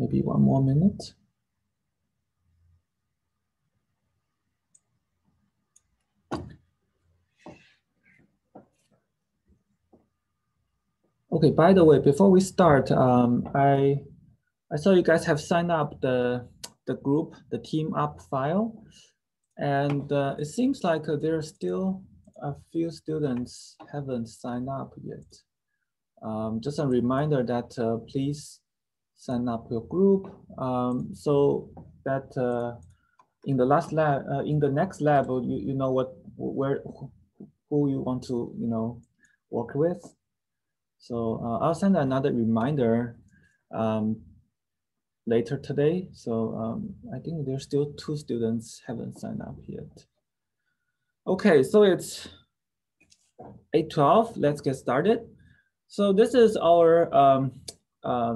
Maybe one more minute. Okay, by the way, before we start, I saw you guys have signed up the group, the team up file. And it seems like there are still a few students haven't signed up yet. Just a reminder that please sign up your group so that in the last lab, in the next lab, you know who you want to work with. So I'll send another reminder later today. So I think there's still 2 students haven't signed up yet. Okay, so it's 8:12. Let's get started. So this is our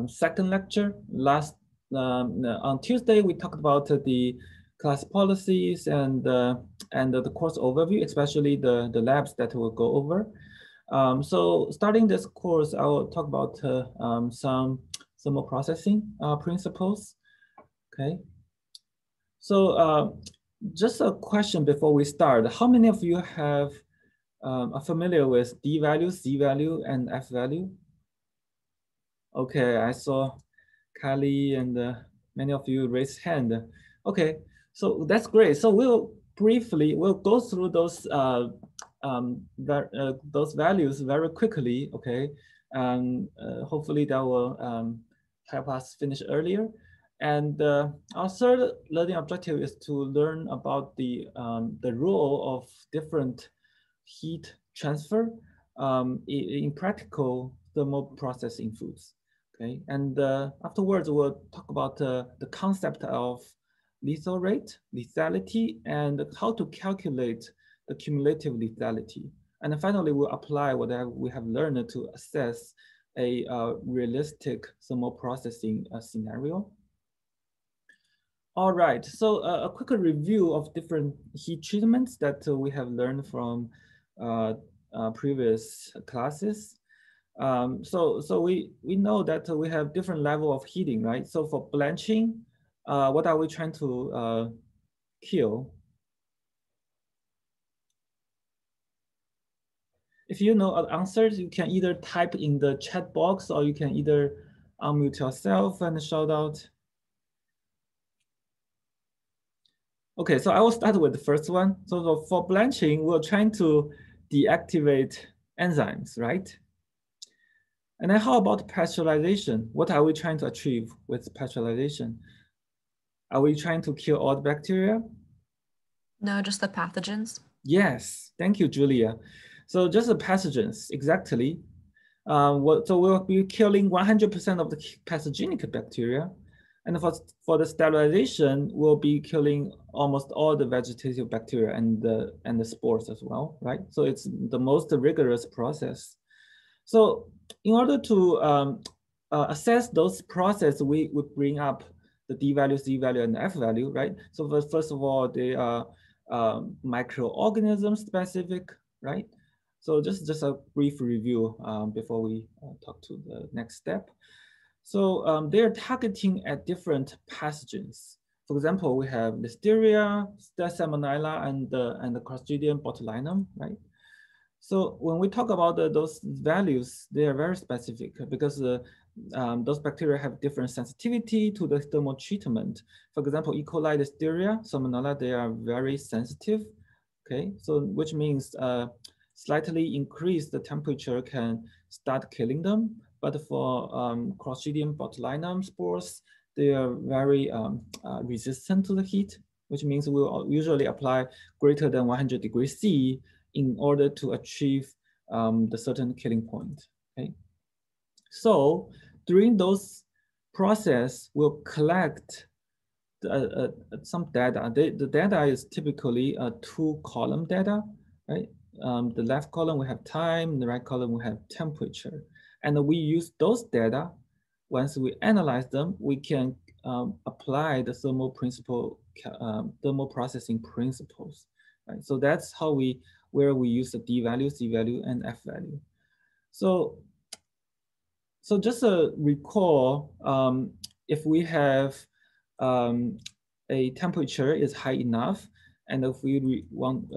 second lecture. On Tuesday we talked about the class policies and the course overview, especially the labs that we'll go over. So starting this course, I will talk about some more processing principles. Okay. So just a question before we start. How many of you are familiar with D value, C value, and F value? Okay, I saw Kali and many of you raised hand. Okay, so that's great. So we'll go through those values very quickly. Okay, and hopefully that will help us finish earlier. And our third learning objective is to learn about the role of different heat transfer in practical thermal processing foods. Okay, and afterwards we'll talk about the concept of lethal rate, lethality, and how to calculate the cumulative lethality. And then finally, we'll apply what we have learned to assess a realistic thermal processing scenario. All right, so a quick review of different heat treatments that we have learned from previous classes. So we know that we have different level of heating, right? So for blanching, what are we trying to kill? If you know answers, you can either type in the chat box or you can either unmute yourself and shout out. Okay, so I will start with the first one. So for blanching, we're trying to deactivate enzymes, right? And then how about pasteurization? What are we trying to achieve with pasteurization? Are we trying to kill all the bacteria? No, just the pathogens. Yes, thank you, Julia. So just the pathogens, exactly. So we'll be killing 100% of the pathogenic bacteria. And for the sterilization, we'll be killing almost all the vegetative bacteria and the spores as well, right? So it's the most rigorous process. So in order to assess those processes, we would bring up the D value, C value, and F value, right? So first of all, they are microorganism specific, right? So just a brief review before we talk to the next step. So they're targeting at different pathogens. For example, we have Listeria, Salmonella, and the Clostridium botulinum, right? So when we talk about those values, they are very specific because those bacteria have different sensitivity to the thermal treatment. For example, E. coli, Listeria, Salmonella, they are very sensitive. Okay, so which means slightly increase the temperature can start killing them. But for Clostridium botulinum spores, they are very resistant to the heat, which means we'll usually apply greater than 100 degrees C in order to achieve the certain killing point. Okay, so during those process, we'll collect some data. The data is typically a 2-column data, right? The left column we have time, the right column we have temperature, and we use those data. Once we analyze them, we can apply the thermal processing principles. Right? So that's how where we use the D value, C value, and F value. So just recall if we have a temperature is high enough, and if we want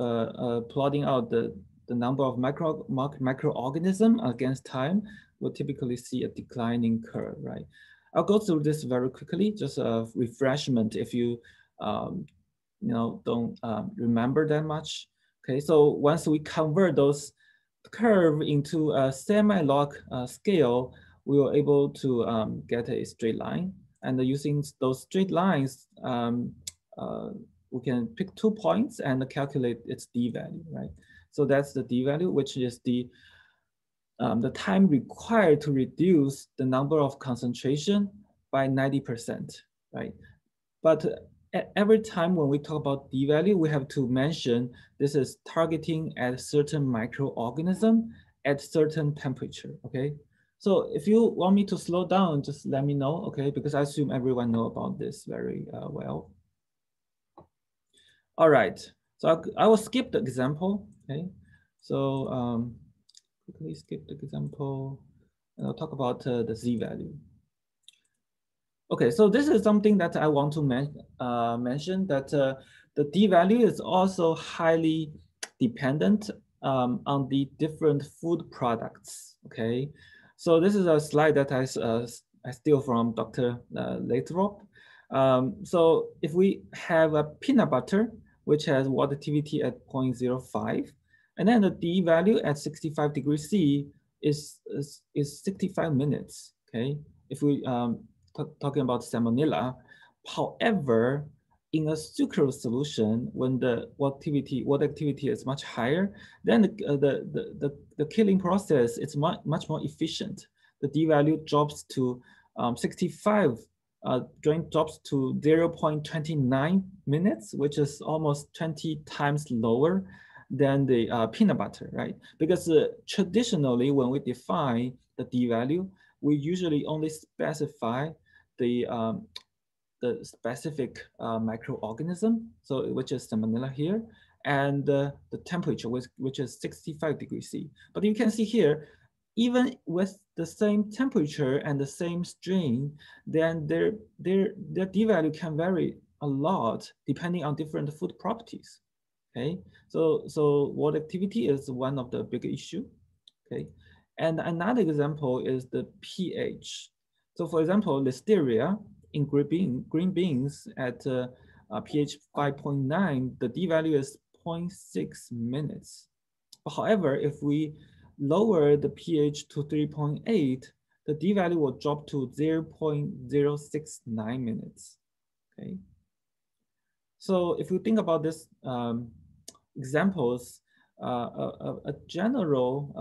plotting out the number of microorganism against time, we'll typically see a declining curve, right? I'll go through this very quickly, just a refreshment if you um, don't remember that much. Okay, so once we convert those curve into a semi-log scale, we were able to get a straight line. And using those straight lines, uh, we can pick 2 points and calculate its d-value, right? So that's the d-value, which is the time required to reduce the number of concentration by 90%, right? But every time when we talk about d-value, we have to mention this is targeting at certain microorganism at certain temperature, okay? So if you want me to slow down, just let me know, okay? Because I assume everyone know about this very well. All right, so I will skip the example, okay? So quickly skip the example, and I'll talk about the z-value. Okay, so this is something that I want to mention that the d-value is also highly dependent on the different food products. Okay, so this is a slide that I steal from Dr. Lathrop. So if we have a peanut butter, which has water activity at 0.05, and then the d-value at 65 degrees C is 65 minutes. Okay, if we talking about salmonella. However, in a sucrose solution, when the water activity is much higher, then the killing process is much more efficient. The d-value drops to 65, drops to 0.29 minutes, which is almost 20 times lower than the peanut butter, right? Because traditionally, when we define the d-value, we usually only specify the the specific microorganism, so which is salmonella here, and the temperature, which is 65 degrees C. But you can see here, even with the same temperature and the same strain, then their d-value can vary a lot depending on different food properties. Okay, so water activity is one of the big issue. Okay, and another example is the pH. So for example, listeria in green beans at pH 5.9, the d-value is 0.6 minutes. But however, if we lower the pH to 3.8, the d-value will drop to 0.069 minutes. Okay. So if you think about this examples, a general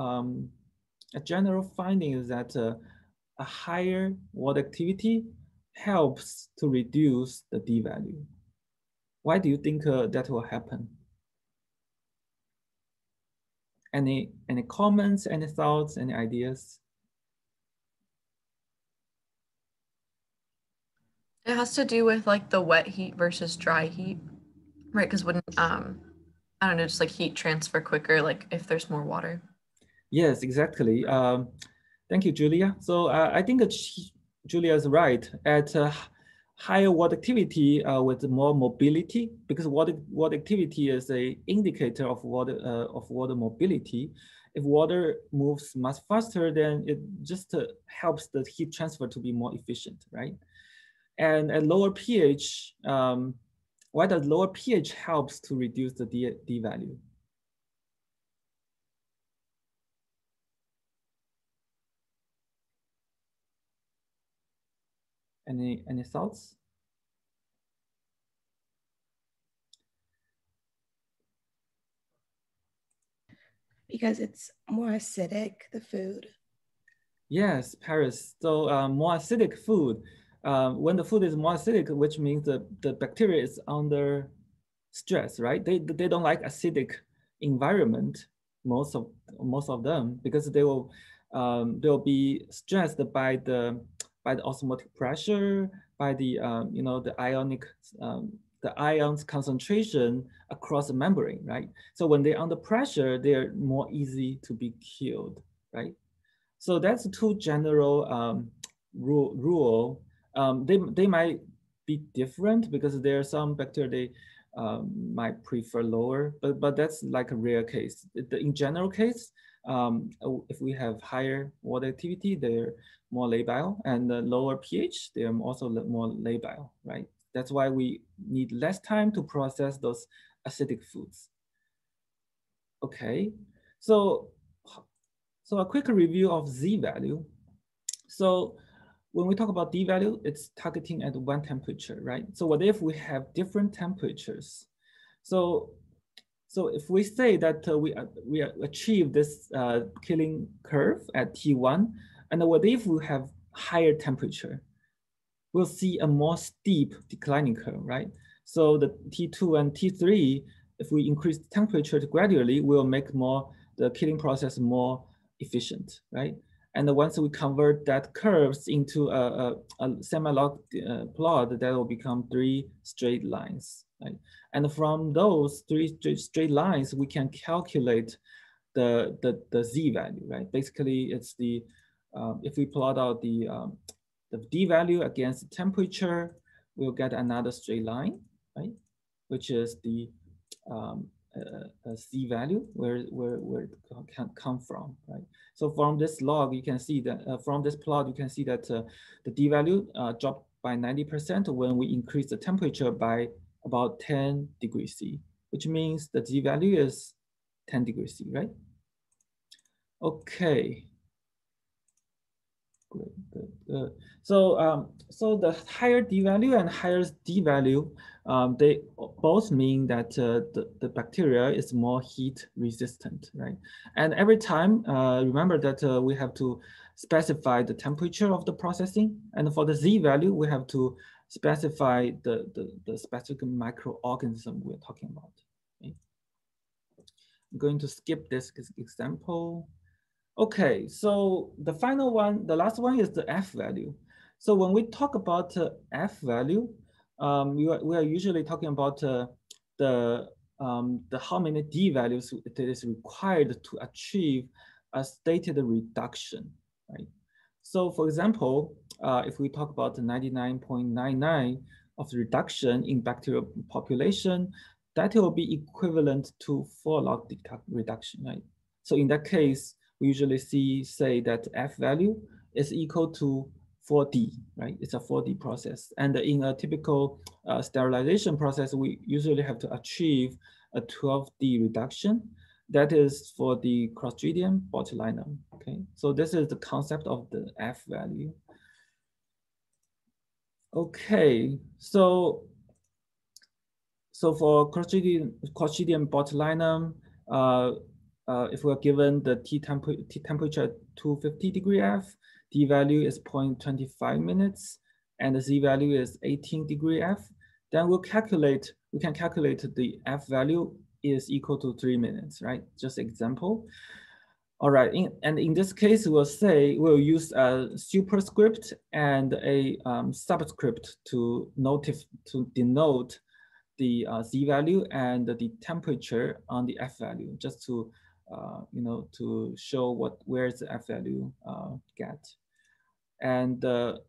finding is that a higher water activity helps to reduce the d-value. Why do you think that will happen? Any comments, any thoughts, any ideas? It has to do with like the wet heat versus dry heat, right? Because when I don't know, just like heat transfer quicker, like if there's more water. Yes, exactly. Thank you, Julia. So I think that Julia is right. At higher water activity with more mobility, because water activity is a indicator of water mobility. If water moves much faster, then it just helps the heat transfer to be more efficient, right? And at lower pH, why does lower pH helps to reduce the D value? Any thoughts? Because it's more acidic, the food. Yes, Paris. So more acidic food. When the food is more acidic, which means the bacteria is under stress, right? They don't like acidic environment, most of them, because they'll be stressed by the osmotic pressure, by the the ionic the ions concentration across the membrane, right? So when they're under pressure, they're more easy to be killed, right? So that's two general rule they might be different because there are some bacteria they might prefer lower, but that's like a rare case. In general case, if we have higher water activity, they're more labile, and the lower pH, they are also more labile, right? That's why we need less time to process those acidic foods. Okay, so a quick review of Z value. So when we talk about D value, it's targeting at one temperature, right? So what if we have different temperatures? So if we say that we achieve this killing curve at T1, and what if we have higher temperature? We'll see a more steep declining curve, right? So the T2 and T3, if we increase the temperature gradually, will make the killing process more efficient, right? And once we convert that curves into a semi-log plot, that will become 3 straight lines, right? And from those 3 straight lines, we can calculate the Z value, right? Basically, it's the, if we plot out the D value against the temperature, we'll get another straight line, right? Which is the Z value, where it can come from, right? So from this log, you can see that, from this plot, you can see that the D value dropped by 90% when we increase the temperature by about 10 degrees C, which means the Z value is 10 degrees C, right? Okay. Good. So the higher D value and higher D value, they both mean that the bacteria is more heat resistant, right? And every time, remember that we have to specify the temperature of the processing. And for the Z value, we have to specify the specific microorganism we're talking about. Okay? I'm going to skip this example. Okay, so the final one, the last one is the F value. So when we talk about F value, we are usually talking about the how many D values it is required to achieve a stated reduction, right? So for example, if we talk about the 99.99 of reduction in bacterial population, that will be equivalent to 4 log reduction, right? So in that case, we usually say that F value is equal to 4D, right? It's a 4D process. And in a typical sterilization process, we usually have to achieve a 12D reduction. That is for the Clostridium botulinum, okay? So this is the concept of the F value. Okay, so for Clostridium botulinum, if we're given the T temperature at 250 degree F, D value is 0.25 minutes, and the Z value is 18 degree F, then we can calculate the F value is equal to 3 minutes, right? Just example. All right, and in this case, we'll use a superscript and a subscript to denote the Z value and the temperature on the F value, just to to show where is the F value get. And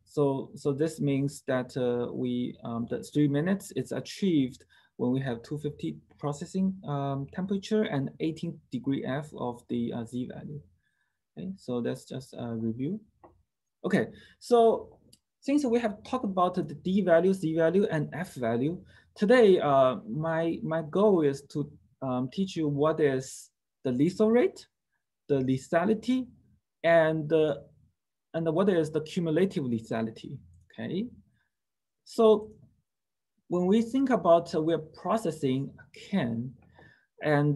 so this means that the 3 minutes is achieved when we have 250 processing temperature and 18 degree F of the Z value. Okay, so that's just a review. Okay, so since we have talked about the D value, Z value, and F value, today my goal is to teach you what is the lethal rate, the lethality, and what is the cumulative lethality, okay? So when we think about we're processing a can, and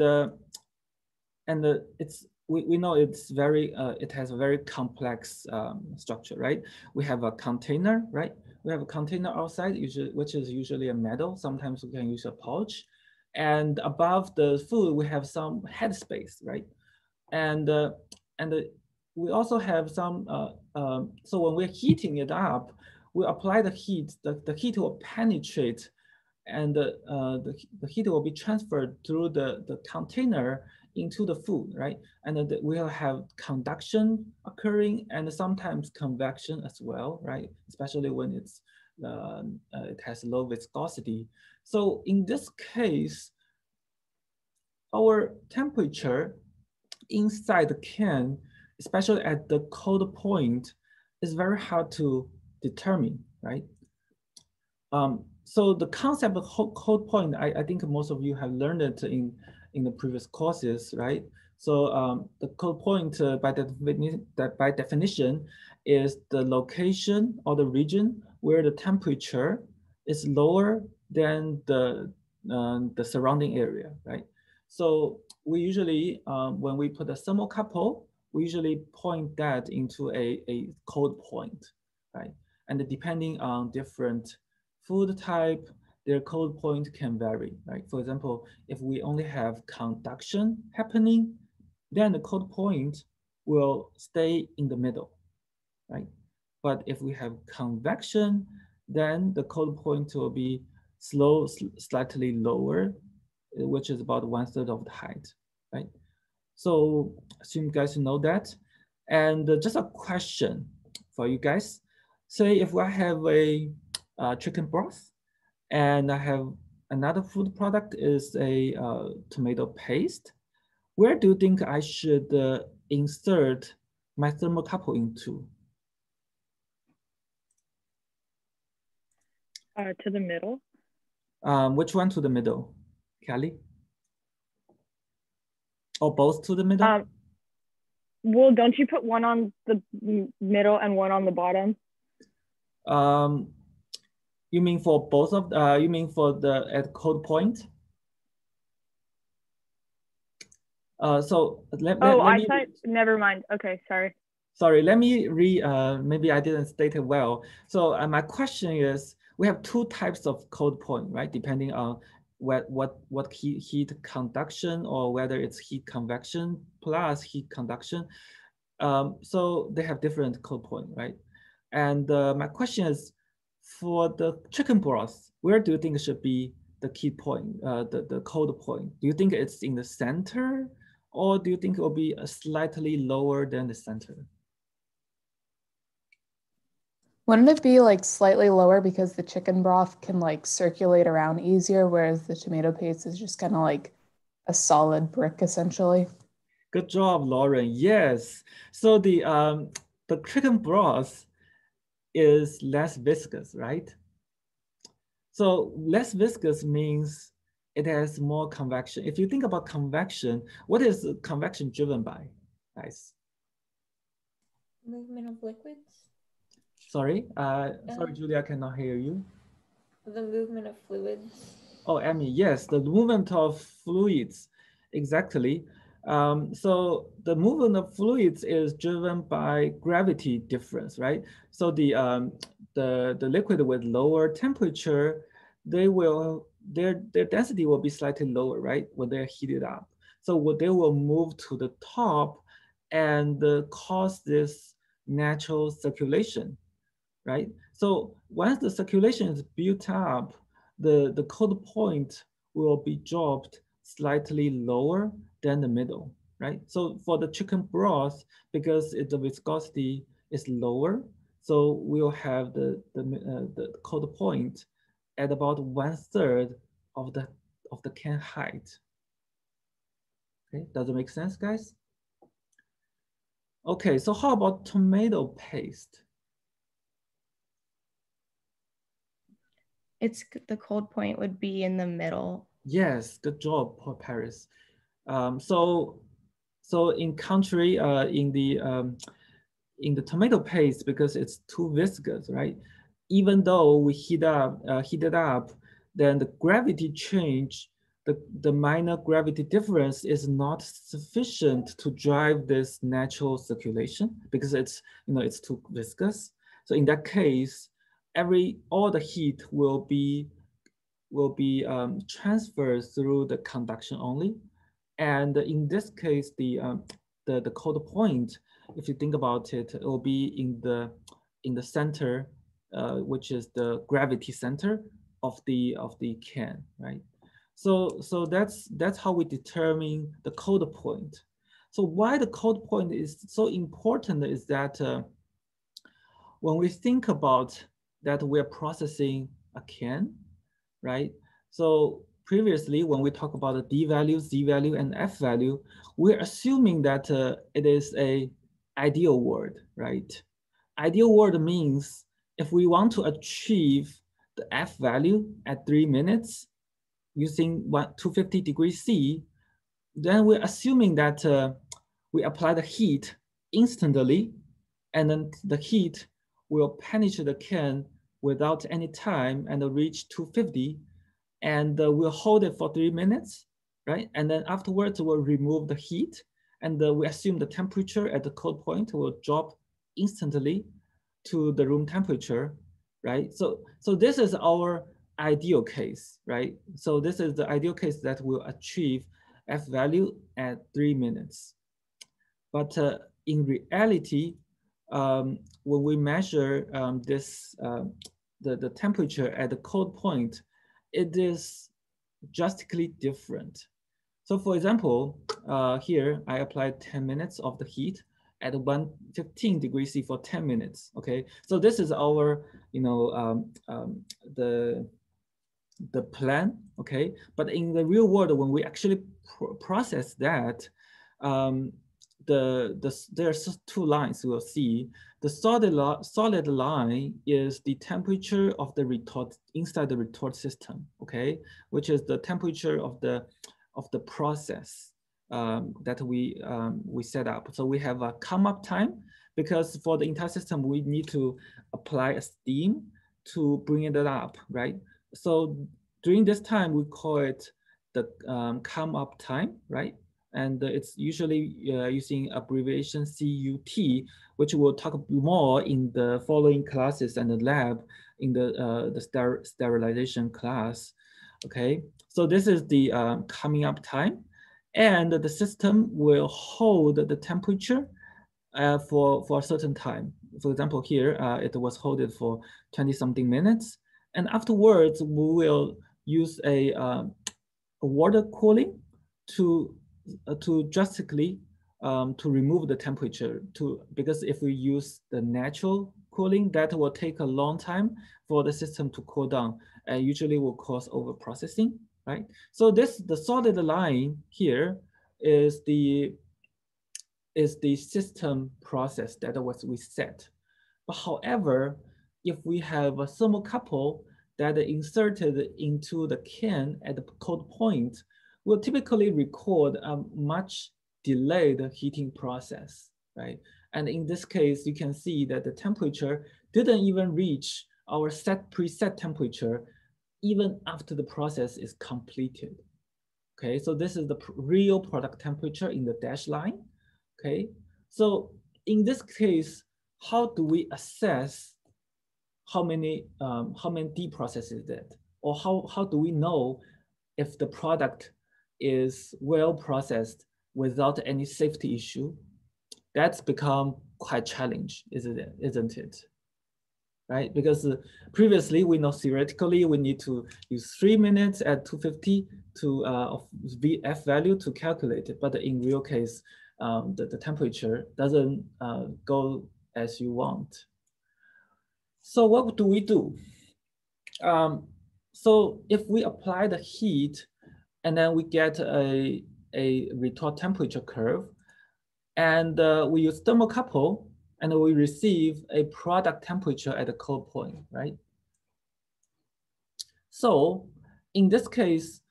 we know it's very it has a very complex structure, right? We have a container, right? We have a container outside, which is usually a metal. Sometimes we can use a pouch, and above the food we have some headspace, right? And we also have some. So when we're heating it up, we apply the heat. The heat will penetrate, and the heat will be transferred through the container into the food, right? And then we'll have conduction occurring and sometimes convection as well, right? Especially when it has low viscosity. So in this case, our temperature inside the can, especially at the cold point, is very hard to determine, right? So the concept of cold point, I think most of you have learned it in the previous courses, right? So the cold point by definition is the location or the region where the temperature is lower than the surrounding area, right? So we usually, when we put a thermocouple, we usually point that into a cold point, right? And depending on different food type, their cold point can vary, right? For example, if we only have conduction happening, then the cold point will stay in the middle, right? But if we have convection, then the cold point will be slightly lower, which is about 1/3 of the height, right? So assume you guys know that. And just a question for you guys. Say if I have a chicken broth and I have another food product is a tomato paste, where do you think I should insert my thermocouple into? To the middle. Which one to the middle? Kelly? Or both to the middle? Well, don't you put one on the middle and one on the bottom? You mean for both of, you mean for the at cold point? So let me, thought, never mind. Okay, sorry. Sorry, let me maybe I didn't state it well. So my question is, we have two types of cold point, right? Depending on what heat conduction or whether it's heat convection plus heat conduction. So they have different cold point, right? And my question is, for the chicken broth, where do you think it should be the key point, the cold point? Do you think it's in the center, or do you think it will be slightly lower than the center? Wouldn't it be like slightly lower because the chicken broth can like circulate around easier, whereas the tomato paste is just kind of like a solid brick essentially? Good job, Lauren. Yes. So the chicken broth is less viscous, right? So less viscous means it has more convection. If you think about convection, what is convection driven by, guys? Movement of liquids. Sorry, sorry, Julia, I cannot hear you. The movement of fluids. Oh, Emmy, yes, the movement of fluids, exactly. So the movement of fluids is driven by gravity difference, right? So the liquid with lower temperature, their density will be slightly lower, right? When they're heated up. So they will move to the top and cause this natural circulation, right? So once the circulation is built up, the cold point will be dropped slightly lower than the middle, right? So for the chicken broth, because the viscosity is lower, so we'll have the cold point at about 1/3 of the can height. Okay, does it make sense, guys? Okay, so how about tomato paste? It's the cold point would be in the middle. Yes, good job, Paris. So in contrary, in the tomato paste, because it's too viscous, right? Even though we heat it up, then the gravity change, the minor gravity difference is not sufficient to drive this natural circulation because it's too viscous. So in that case, all the heat will be transferred through the conduction only. And in this case, the cold point, if you think about it, it will be in the center, which is the gravity center of the can, right? So that's how we determine the code point. So why the code point is so important is that when we think about that we're processing a can, right? So previously, when we talk about the D value, Z value, and F value, we're assuming that it is a ideal word, right? Ideal word means if we want to achieve the F value at 3 minutes using 250 degrees C, then we're assuming that we apply the heat instantly, and then the heat will penetrate the can without any time and reach 250, and we'll hold it for 3 minutes, right? And then afterwards, we'll remove the heat, and we assume the temperature at the cold point will drop instantly to the room temperature, right? So this is our ideal case, right? So this is the ideal case that will achieve F value at 3 minutes. But in reality, when we measure the temperature at the cold point, it is drastically different. So for example, here I applied 10 minutes of the heat at 115 degrees C for 10 minutes, okay? So this is our, the plan, okay? But in the real world, when we actually process that, there's two lines we'll see. The solid line is the temperature of the retort inside the retort system, okay, which is the temperature of the process that we set up. So we have a come up time, because for the entire system we need to apply a steam to bring it up, right? So during this time we call it the come up time, right? And it's usually using abbreviation CUT, which we'll talk more in the following classes and the lab in the sterilization class. Okay, so this is the coming up time, and the system will hold the temperature for a certain time. For example, here it was held for 20 something minutes, and afterwards we will use a water cooling to drastically to remove the temperature, because if we use the natural cooling, that will take a long time for the system to cool down, and usually will cause over processing, right? So the solid line here is the system process that was we set. But however, if we have a thermocouple that inserted into the can at the cold point, we'll typically record a much delayed heating process, right? And in this case, you can see that the temperature didn't even reach our preset temperature even after the process is completed. Okay, so this is the real product temperature in the dashed line. Okay, so in this case, how do we assess how many deprocesses that, or how do we know if the product is well processed without any safety issue? That's become quite challenging, isn't it? Right, because previously we know theoretically we need to use 3 minutes at 250 to of F value to calculate it, but in real case, the temperature doesn't go as you want. So what do we do? So if we apply the heat and then we get a retort temperature curve, and we use thermocouple, and we receive a product temperature at the cold point, right? So in this case,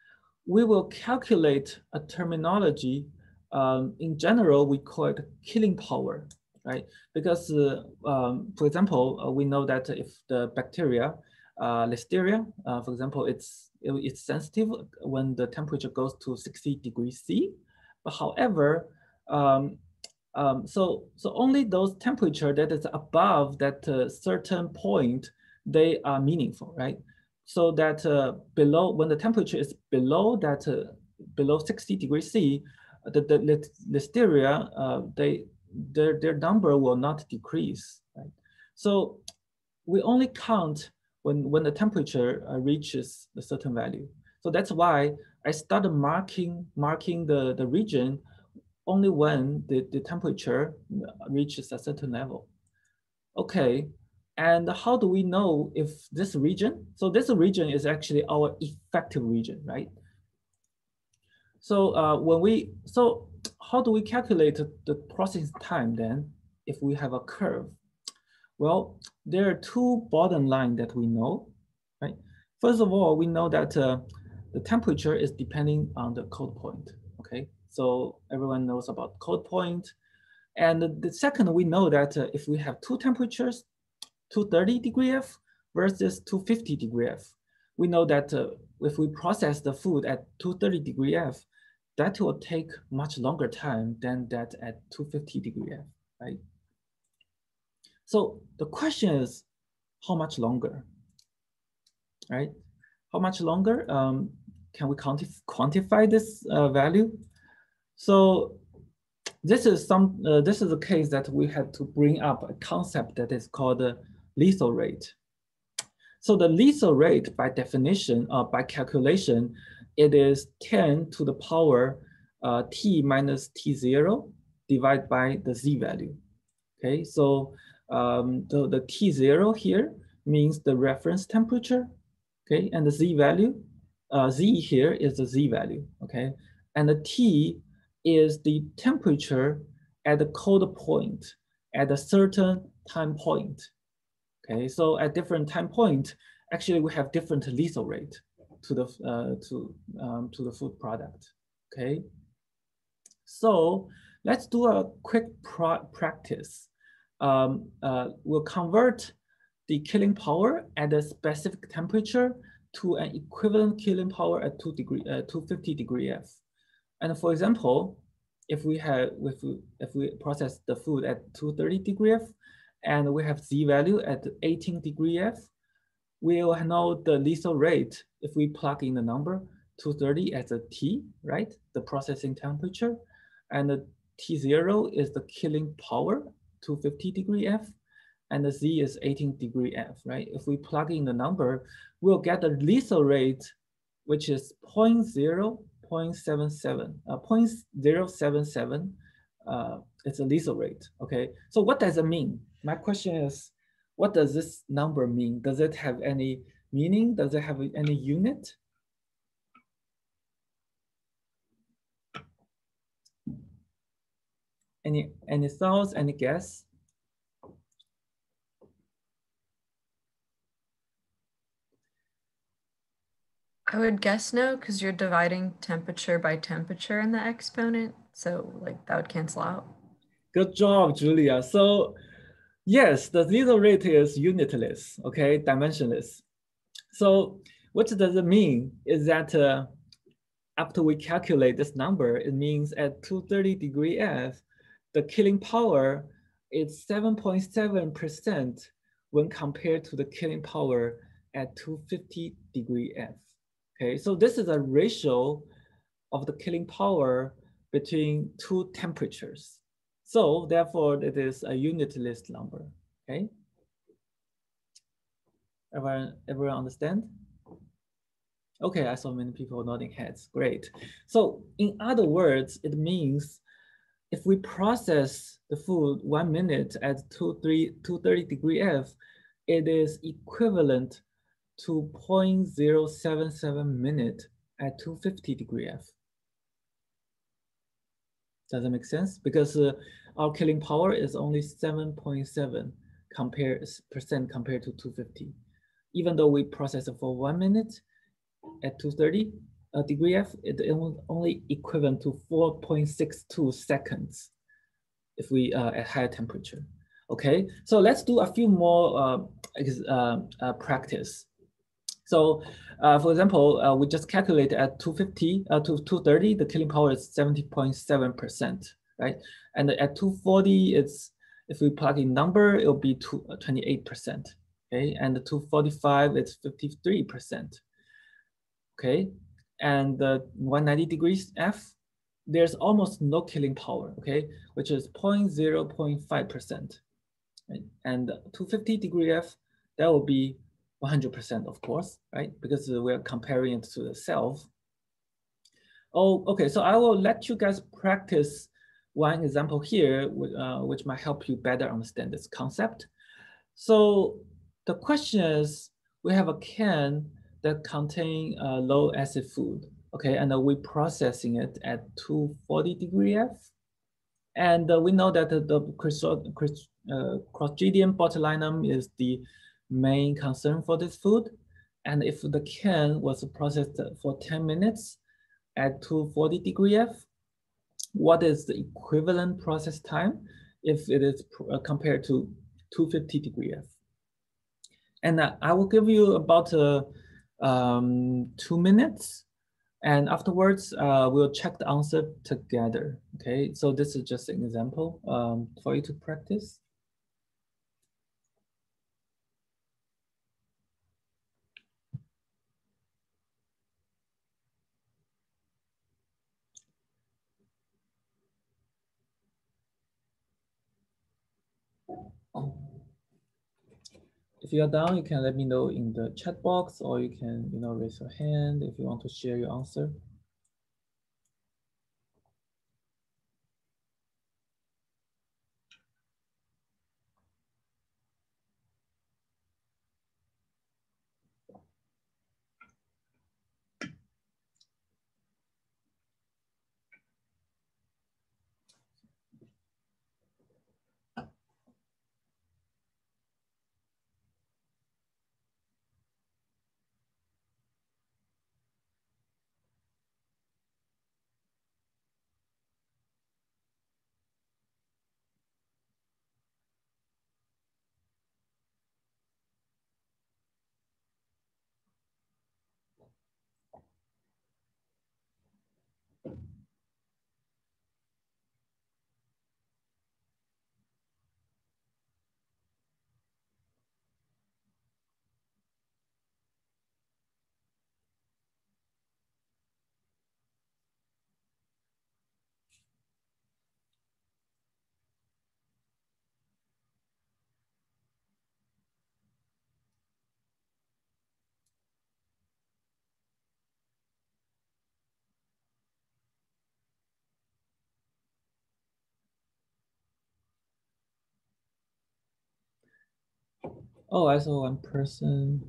we will calculate a terminology. In general, we call it killing power, right? Because, for example, we know that if the bacteria, Listeria, for example, it's sensitive when the temperature goes to 60 degrees C. But however, so only those temperature that is above that certain point, they are meaningful, right? So that below, when the temperature is below that, below 60 degrees C, the Listeria, their number will not decrease, right? So we only count when the temperature reaches a certain value. So that's why I started marking the region only when the temperature reaches a certain level. Okay, and how do we know if this region, so this region is actually our effective region, right? So so how do we calculate the processing time then if we have a curve? Well, there are two bottom line that we know, right? First of all, we know that the temperature is depending on the cold point, okay? So everyone knows about cold point. And the second, we know that if we have two temperatures, 230 degree F versus 250 degree F, we know that if we process the food at 230 degree F, that will take much longer time than that at 250 degree F, right? So the question is, how much longer, right? How much longer? Can we quantify this value? So this is a case that we had to bring up a concept that is called the lethal rate. So the lethal rate, by definition, by calculation, it is 10 to the power t minus t0 divided by the z value. Okay, so the t0 here means the reference temperature. Okay, and the z value, z here is the z value. Okay, and the t is the temperature at the cold point at a certain time point. Okay, so at different time point, actually we have different lethal rate to the food product. Okay, so let's do a quick practice. We'll convert the killing power at a specific temperature to an equivalent killing power at 250 degree F. And for example, if we process the food at 230 degree F, and we have Z value at 18 degree F, we will know the lethal rate if we plug in the number 230 as a T, right? The processing temperature. And the T0 is the killing power, 250 degree F, and the Z is 18 degree F, right? If we plug in the number, we'll get the lethal rate, which is 0.077. It's a lethal rate, okay? So what does it mean? My question is, what does this number mean? Does it have any meaning? Does it have any unit? Any thoughts, any guess? I would guess no, because you're dividing temperature by temperature in the exponent. So like that would cancel out. Good job, Julia. So yes, the lethal rate is unitless, okay, dimensionless. So what does it mean is that after we calculate this number, it means at 230 degree F, the killing power is 7.7% when compared to the killing power at 250 degree F. Okay, so this is a ratio of the killing power between two temperatures. So therefore, it is a unitless number, okay? Everyone understand? Okay, I saw many people nodding heads, great. So in other words, it means if we process the food 1 minute at 230 degree F, it is equivalent to 0.077 minute at 250 degree F. Does that make sense? Because our killing power is only 7.7% compared to 250. Even though we process it for 1 minute at 230 degree F, it only equivalent to 4.62 seconds if we at higher temperature. Okay, so let's do a few more practice. So for example, we just calculate at 250 to 230, the killing power is 70.7%, right? And at 240, it's, if we plug in number, it'll be 28%, okay? And the 245, it's 53%, okay? And the 190 degrees F, there's almost no killing power, okay? Which is 0.5%, right? And 250 degree F, that will be 100%, of course, right? Because we're comparing it to the self. Oh, okay. So I will let you guys practice one example here, which might help you better understand this concept. So the question is, we have a can that contain low acid food, okay, and we're processing it at 240 degree F. And we know that the Clostridium botulinum is the main concern for this food. And if the can was processed for 10 minutes at 240 degree F, what is the equivalent process time if it is compared to 250 degree F? And I will give you about 2 minutes. And afterwards, we'll check the answer together. Okay, so this is just an example for you to practice. If you are done, you can let me know in the chat box, or you can, raise your hand if you want to share your answer. Oh, I saw one person.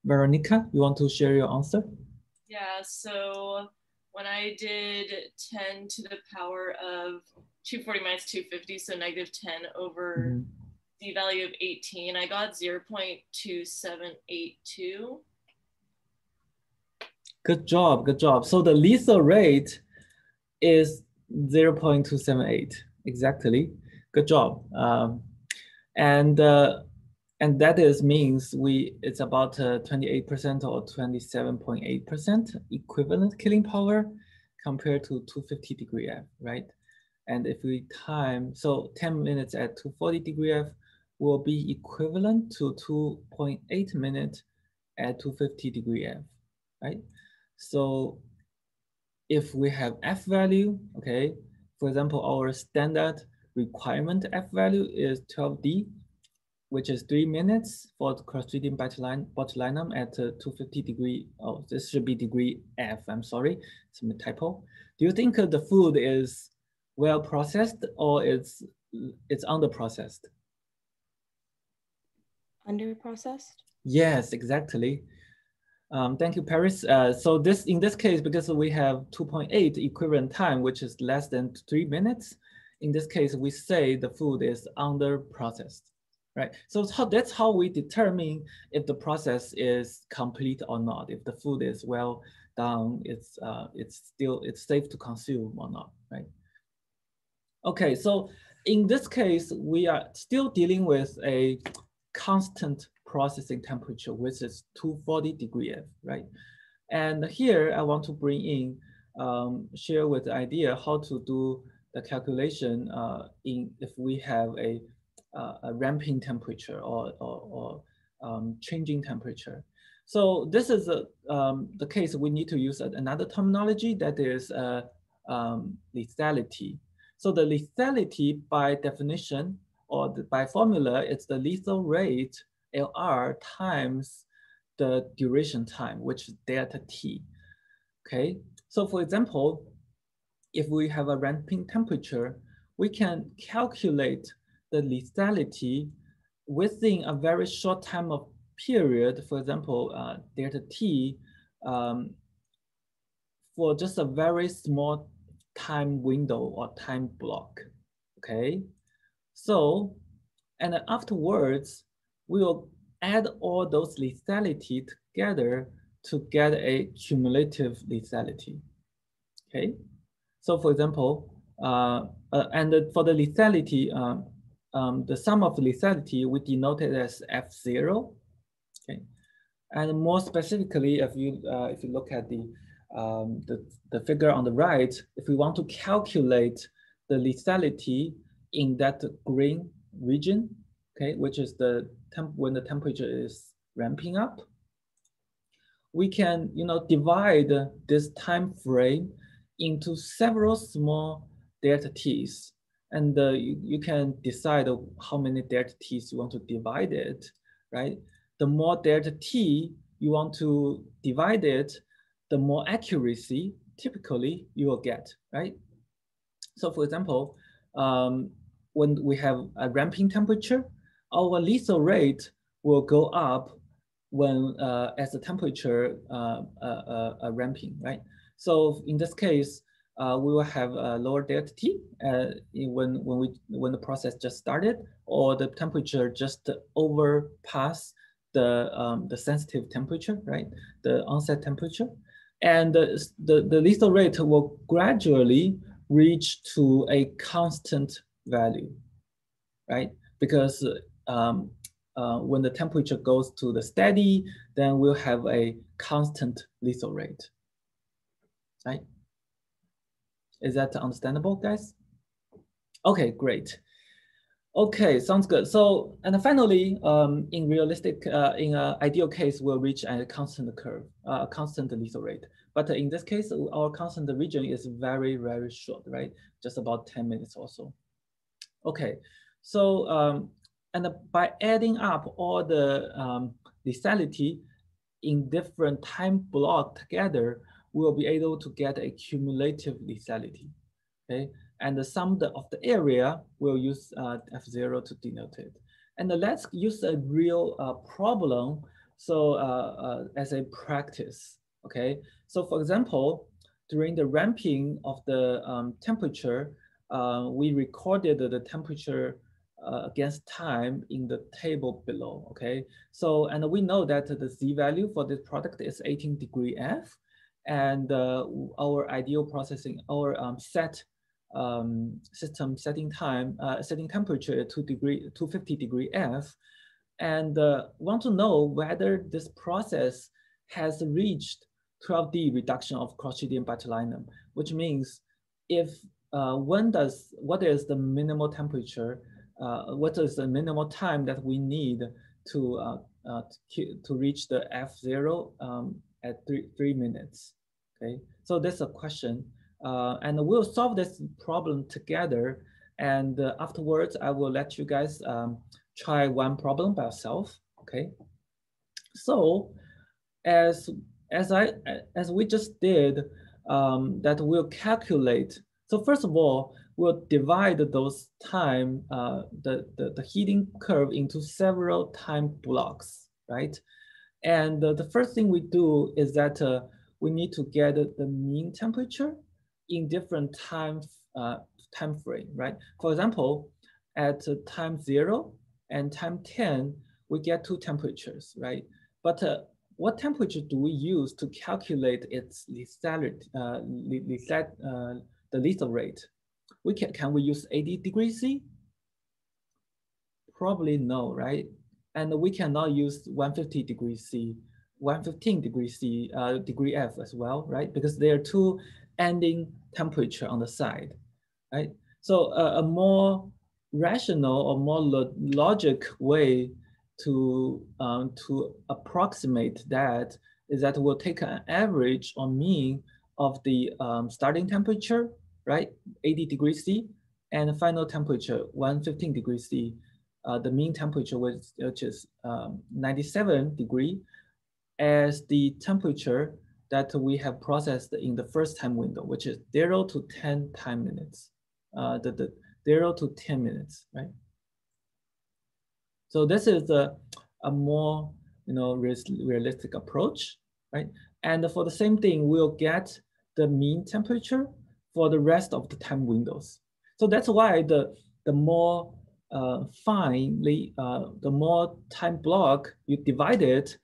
Veronica, you want to share your answer? Yeah, so when I did 10 to the power of 240 minus 250, so negative 10 over the value of 18, I got 0.2782. Good job, good job. So the lethal rate is 0.278, exactly. Good job. And that means it's about 28% or 27.8% equivalent killing power compared to 250 degree F, right? And if we time, so 10 minutes at 240 degree F will be equivalent to 2.8 minutes at 250 degree F, right? So if we have F value, okay, for example, our standard requirement F value is 12D, which is 3 minutes for the Clostridium botulinum at 250 degree. Oh, this should be degree F. I'm sorry, it's a typo. Do you think the food is well processed or it's under processed? Under processed? Yes, exactly. Thank you, Paris. So in this case, because we have 2.8 equivalent time, which is less than 3 minutes, in this case, we say the food is under processed, right? So that's how we determine if the process is complete or not. If the food is well done, it's safe to consume or not, right? Okay, so in this case, we are still dealing with a constant processing temperature, which is 240 degree F, right? And here I want to bring in, share with the idea how to do the calculation if we have a ramping temperature or changing temperature. So this is the case we need to use another terminology that is lethality. So the lethality by definition or by formula, it's the lethal rate LR times the duration time, which is delta T, okay? So for example, if we have a ramping temperature, we can calculate the lethality within a very short time of period, for example, delta T, for just a very small time window or time block, okay? So, and then afterwards, we will add all those lethality together to get a cumulative lethality, okay? So for example, and for the lethality, the sum of lethality we denote it as F0, okay? And more specifically, if you look at the figure on the right, if we want to calculate the lethality in that green region, okay, which is when the temperature is ramping up, we can divide this time frame into several small delta t's, and you can decide how many delta t's you want to divide it, right? The more delta t you want to divide it, the more accuracy typically you will get, right? So for example, when we have a ramping temperature, our lethal rate will go up when as the temperature ramping, right? So in this case, we will have a lower delta T when the process just started, or the temperature just overpass the sensitive temperature, right? The onset temperature, and the lethal rate will gradually reach to a constant value, right? Because when the temperature goes to the steady, then we'll have a constant lethal rate, right? Is that understandable, guys? Okay, great. Okay, sounds good. So, and finally, in in an ideal case, we'll reach a constant curve, constant lethal rate. But in this case, our constant region is very, very short, right? Just about 10 minutes or so. Okay, so, and by adding up all the lethality in different time blocks together, we'll be able to get a cumulative lethality, okay? And the sum of the area, we'll use F0 to denote it. And let's use a real problem, so as a practice, okay? So for example, during the ramping of the temperature, we recorded the temperature against time in the table below, okay? So, and we know that the Z value for this product is 18 degree F, and our ideal processing, our system setting time, setting temperature at 250 degree F, and want to know whether this process has reached 12D reduction of Clostridium botulinum, which means if what is the minimal temperature, what is the minimal time that we need to reach the F0 at 3 minutes, okay? So that's a question. And we'll solve this problem together. And afterwards, I will let you guys try one problem by yourself, okay? So as we just did, that we'll calculate. So first of all, we'll divide those time, the heating curve into several time blocks, right? And the first thing we do is that we need to get the mean temperature in different time frame, right? For example, at time 0 and time 10, we get 2 temperatures, right? But what temperature do we use to calculate its lethality, the lethal rate? Can we use 80 degrees C? Probably no, right? And we cannot use 150 degrees C, 115 degrees C, degree F as well, right? Because there are 2 ending temperature on the side, right? So a more rational or more logic way to approximate that is that we'll take an average or mean of the starting temperature, right? 80 degrees C, and final temperature, 115 degrees C. The mean temperature which is 97 degree, as the temperature that we have processed in the first time window, which is 0 to 10 time minutes, the 0 to 10 minutes, right? So this is a more realistic approach, right? And for the same thing, we'll get the mean temperature for the rest of the time windows. So that's why the more finely, the more time block you divide it,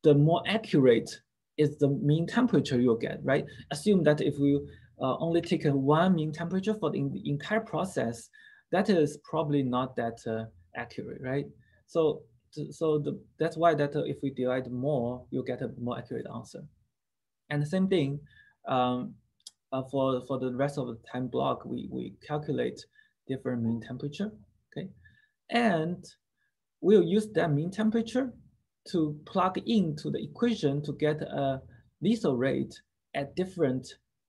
the more accurate is the mean temperature you'll get, right? Assume that if we only take one mean temperature for the entire process, that is probably not that accurate, right? So that's why that if we divide more, you'll get a more accurate answer. And the same thing for the rest of the time block, we calculate different mean temperature, okay? And we'll use that mean temperature to plug into the equation to get a lethal rate at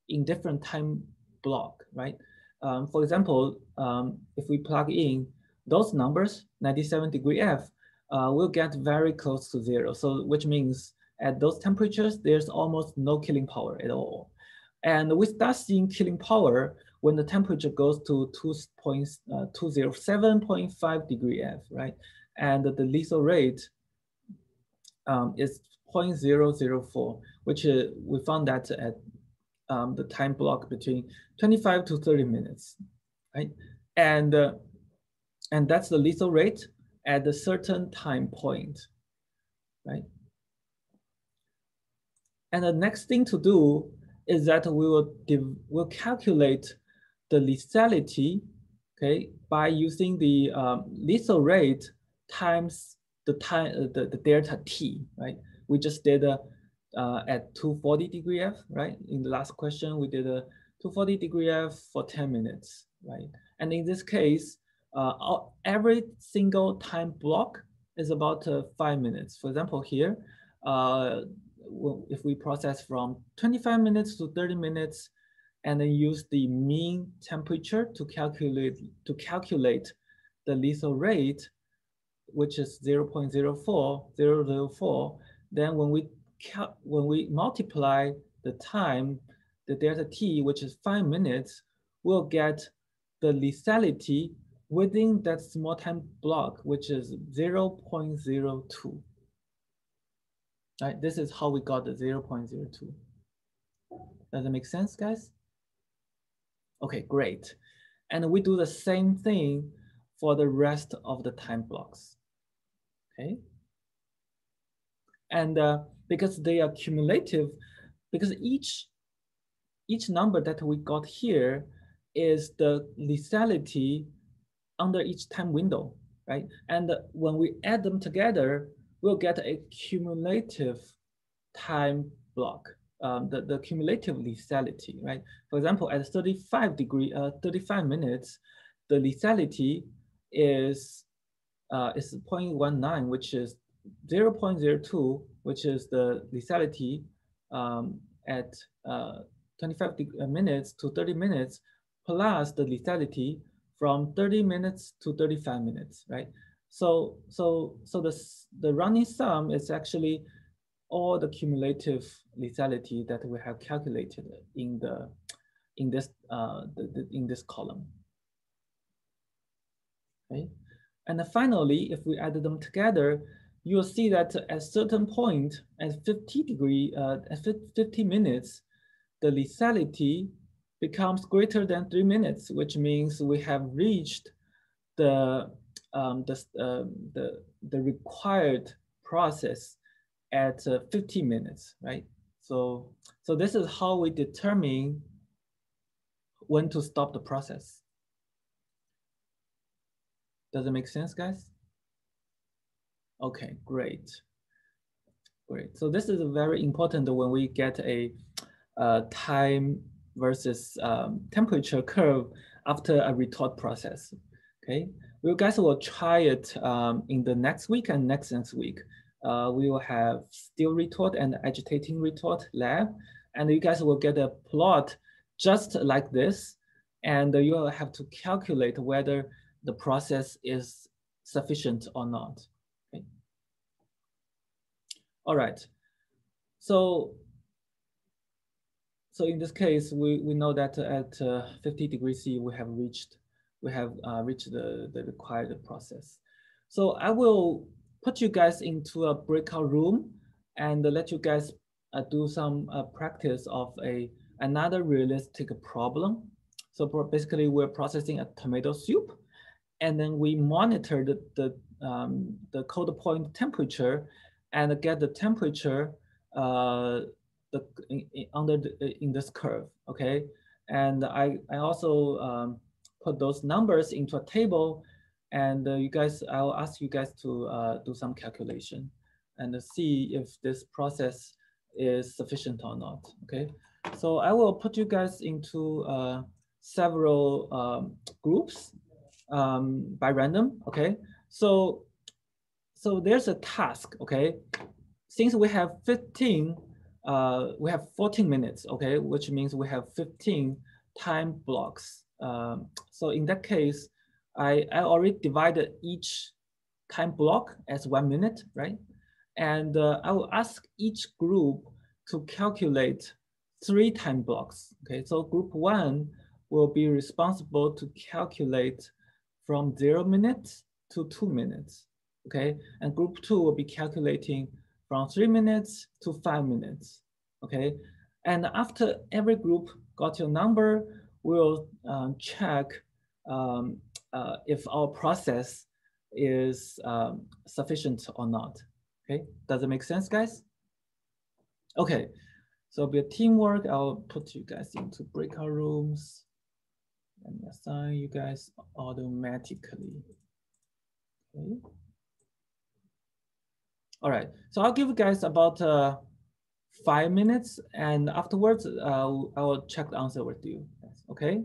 in different time block, right? For example, if we plug in those numbers, 97 degree F, we'll get very close to 0. So which means at those temperatures, there's almost no killing power at all. And we start seeing killing power when the temperature goes to 207.5 degree F, right? And the lethal rate is 0.004, which we found that at the time block between 25 to 30 minutes, right? And that's the lethal rate at a certain time point, right? And the next thing to do is that we'll calculate the lethality, okay, by using the lethal rate times the time, the delta T, right? We just did at 240 degree F, right? In the last question, we did a 240 degree F for 10 minutes, right? And in this case, every single time block is about 5 minutes. For example, here, if we process from 25 minutes to 30 minutes, and then use the mean temperature to calculate the lethal rate, which is 0.04004, then when we multiply the time, the delta T, which is 5 minutes, we'll get the lethality within that small time block, which is 0.02. Right, this is how we got the 0.02. Does it make sense, guys? Okay, great. And we do the same thing for the rest of the time blocks, okay? And because they are cumulative, because each number that we got here is the lethality under each time window, right? And when we add them together, we'll get a cumulative time block, the cumulative lethality, right? For example, at 35 minutes, the lethality is 0.19, which is 0.02, which is the lethality at 25 minutes to 30 minutes, plus the lethality from 30 minutes to 35 minutes, right? So the running sum is actually all the cumulative lethality that we have calculated in this column. Okay, and then finally, if we add them together, you'll see that at a certain point, at 50 minutes, the lethality becomes greater than 3 minutes, which means we have reached the required process at 50 minutes, right? So this is how we determine when to stop the process. Does it make sense, guys? Okay, great. Great. So this is very important when we get a time versus temperature curve after a retort process. Okay, you guys will try it in the next week and next week. We will have still retort and agitating retort lab, and you guys will get a plot just like this, and you will have to calculate whether the process is sufficient or not. Okay. All right. So in this case, we know that at 50 degrees C, we have reached the required process. So I will put you guys into a breakout room and let you guys do some practice of another realistic problem. So basically, we're processing a tomato soup, and then we monitor the cold point temperature and get the temperature in this curve, okay? And I also put those numbers into a table, and I'll ask you guys to do some calculation and see if this process is sufficient or not, okay? So I will put you guys into several groups by random, okay? So there's a task, okay? Since we have 14 minutes, okay, which means we have 15 time blocks. So in that case, I already divided each time block as 1 minute, right? And I will ask each group to calculate 3 time blocks, okay? So group 1 will be responsible to calculate from 0 minutes to 2 minutes, okay? And group 2 will be calculating from 3 minutes to 5 minutes, okay? And after every group got your number, we'll check if our process is sufficient or not, okay? Does it make sense, guys? Okay, so it'll be a teamwork. I'll put you guys into breakout rooms and assign you guys automatically, okay? All right, so I'll give you guys about 5 minutes, and afterwards, I will check the answer with you, okay?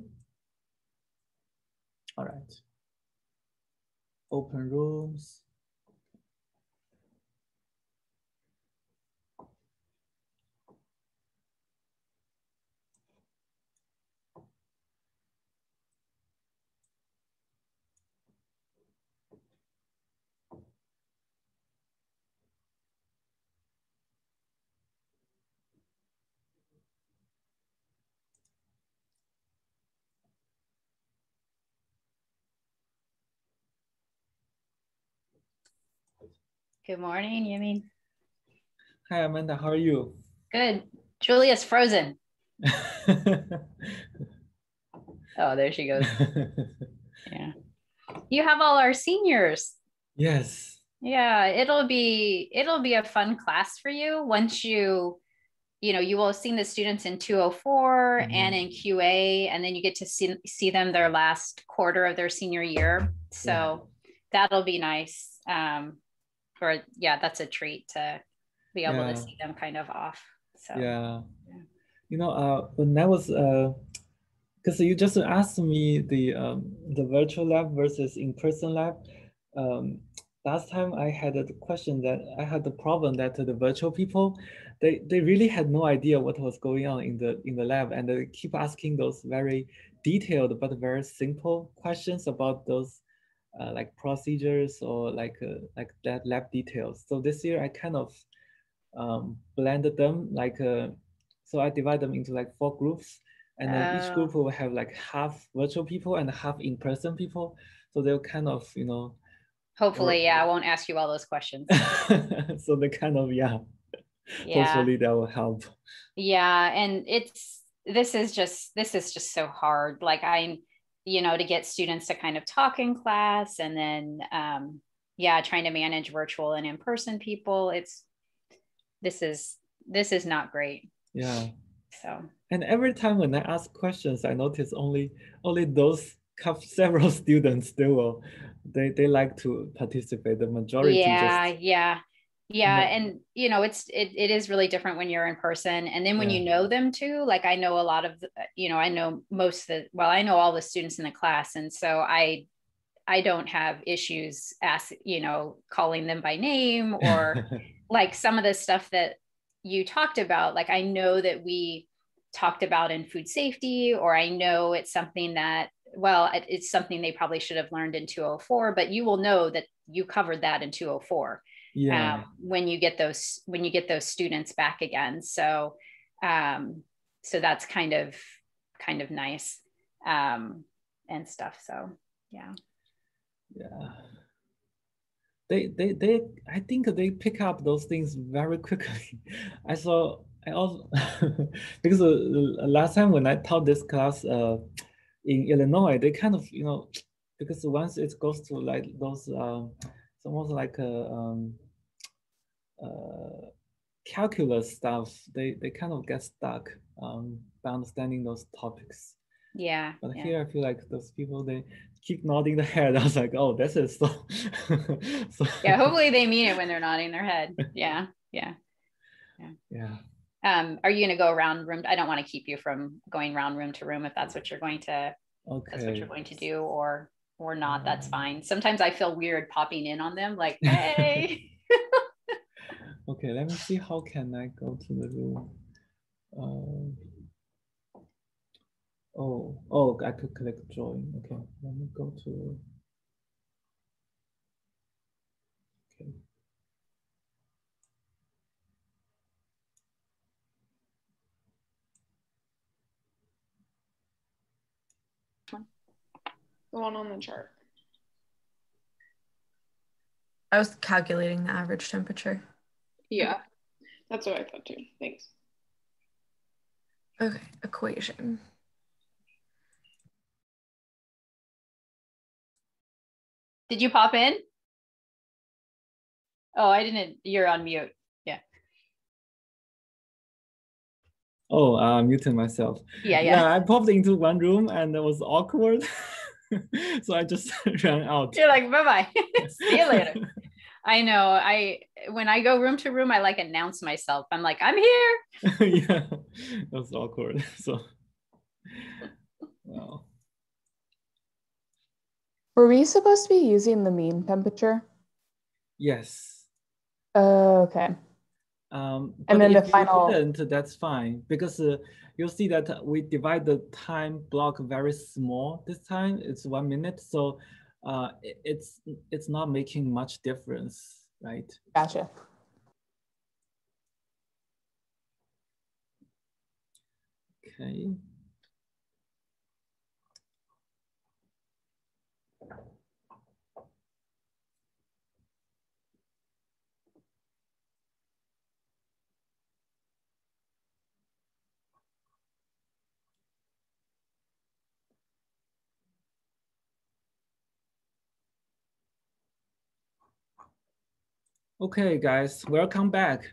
All right. Open rooms. Good morning, Yumi. Hi, Amanda, how are you? Good. Julia's frozen. Oh, there she goes. Yeah. You have all our seniors. Yes. Yeah, it'll be a fun class for you once you will have seen the students in 204 and in QA, and then you get to see them their last quarter of their senior year. So that'll be nice. That's a treat to be able to see them kind of off. So you know, when I was because you just asked me the virtual lab versus in-person lab. Last time I had the question that I had the problem that the virtual people, they really had no idea what was going on in the lab, and they keep asking those very detailed but very simple questions about those like procedures or like that lab details. So this year I kind of blended them like so I divide them into like 4 groups, and then each group will have like half virtual people and half in-person people. So they'll kind of, you know, hopefully, I won't ask you all those questions. So they kind of, hopefully that will help. Yeah, and this is just so hard. Like to get students to kind of talk in class, and then trying to manage virtual and in-person people. This is not great. Yeah. So. And every time when I ask questions, I notice only those several students they like to participate. The majority and it is really different when you're in person, and then when you know them too. Like I know a lot of I know I know all the students in the class, and so I don't have issues calling them by name or like some of the stuff that you talked about. Like I know that we talked about in food safety, or I know it's something that, it's something they probably should have learned in 204, but you will know that you covered that in 204. Yeah. When you get those students back again. So so that's kind of nice and stuff. So yeah. They I think they pick up those things very quickly. I also because last time when I taught this class in Illinois, they kind of, because once it goes to like those it's almost like a calculus stuff, they kind of get stuck by understanding those topics. Yeah. But here I feel like those people, they keep nodding their head. I was like, oh, that's it. So, yeah, hopefully they mean it when they're nodding their head. Yeah. Are you going to go around room? I don't want to keep you from going around room to room if that's what you're going to that's what you're going to do, or not. That's fine. Sometimes I feel weird popping in on them, like, hey. Okay, let me see, how can I go to the room? Oh, I could click join. Okay, let me go to. Okay. The one on the chart. I was calculating the average temperature. Yeah, that's what I thought too. Thanks. Okay, equation. Did you pop in? Oh, I didn't. You're on mute. Yeah. Oh, I muted myself. Yeah, I popped into one room and it was awkward. So I just ran out. You're like, bye-bye. See you later. I know. When I go room to room, I like announce myself. I'm like, I'm here. Yeah, that was awkward. So, wow. Were we supposed to be using the mean temperature? Yes. Okay. And then the if final. you didn't, that's fine, because you'll see that we divide the time block very small this time. It's 1 minute, so it's not making much difference, right? Gotcha. Okay. Okay, guys, welcome back.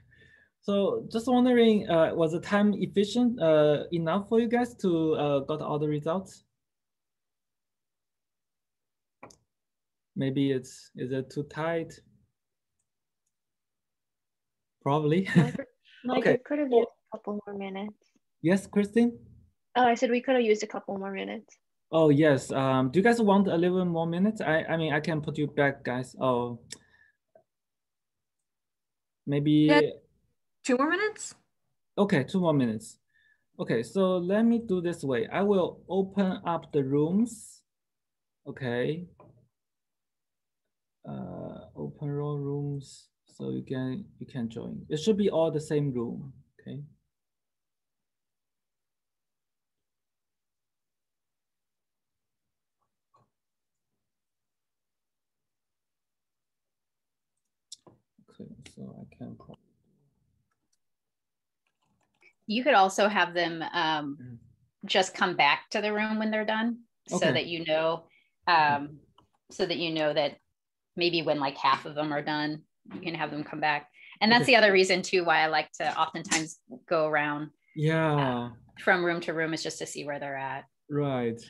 So just wondering, was the time efficient enough for you guys to got all the results? Maybe is it too tight? Probably. Mike, Okay. we could have used a couple more minutes. Yes, Christine? Oh, I said we could have used a couple more minutes. Oh, yes. Do you guys want a little more minutes? I mean, I can put you back, guys. Oh, maybe. 2 more minutes? Okay, 2 more minutes. Okay, so let me do this way. I will open up the rooms. Okay. Open row rooms, so you can join. It should be all the same room. Okay. Okay, so I can probably. You could also have them just come back to the room when they're done, so that you know, that maybe when like half of them are done, you can have them come back. And that's the other reason too why I like to oftentimes go around from room to room, is just to see where they're at. Right.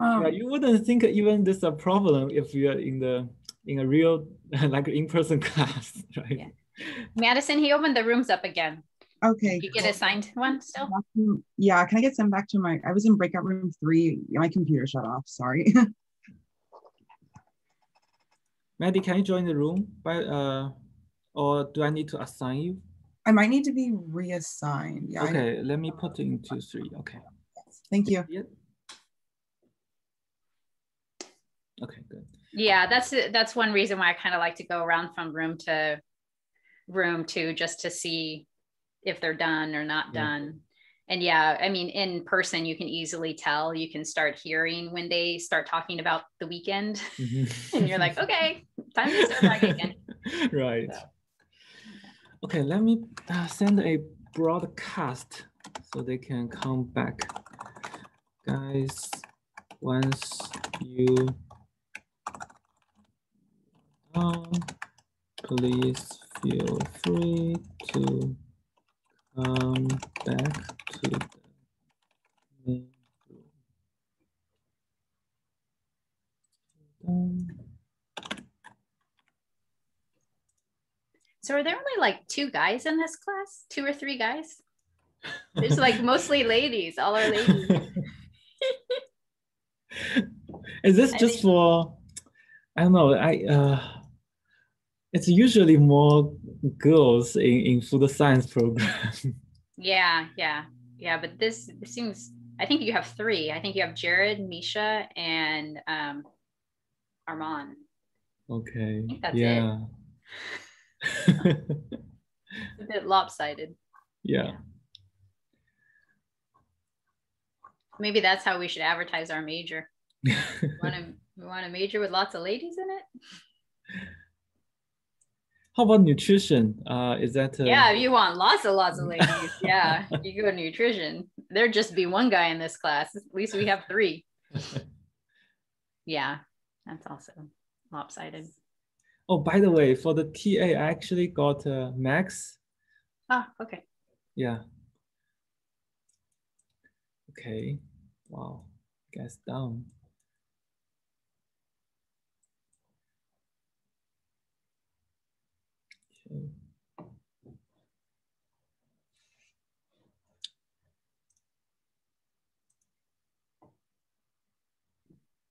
Yeah, you wouldn't think even this is a problem if you're in a real like in-person class, right? Yeah. Madison, he opened the rooms up again. Okay. You get assigned one still? Yeah, can I get sent back to I was in breakout room 3. My computer shut off, sorry. Maddie, can you join the room or do I need to assign you? I might need to be reassigned. Yeah. Okay, let me put it into 3. Okay. Thank you. Yep. Okay, good. Yeah, that's one reason why I kind of like to go around from room to room too, just to see if they're done or not done. And yeah, I mean, in person, you can easily tell, you can start hearing when they start talking about the weekend and you're like, okay, time to start back again. Right. So, okay, let me send a broadcast so they can come back. Guys, once you please feel free to come back to the main room. so are there only like 2 guys in this class? 2 or 3 guys? There's like mostly ladies, all are ladies. Is this just for, I don't know, it's usually more girls in food science program. Yeah, but this seems, I think you have 3. I think you have Jared, Misha, and Armand. Okay. I think that's yeah. it. A bit lopsided. Yeah. Maybe that's how we should advertise our major. We want a major with lots of ladies in it. How about nutrition? Is that? Yeah, if you want lots of ladies, yeah, you go nutrition. There'd just be 1 guy in this class. At least we have 3. Yeah, that's also lopsided. Oh, by the way, for the TA, I actually got Max. Ah, okay. Yeah. Okay. Wow. Guess down. Okay.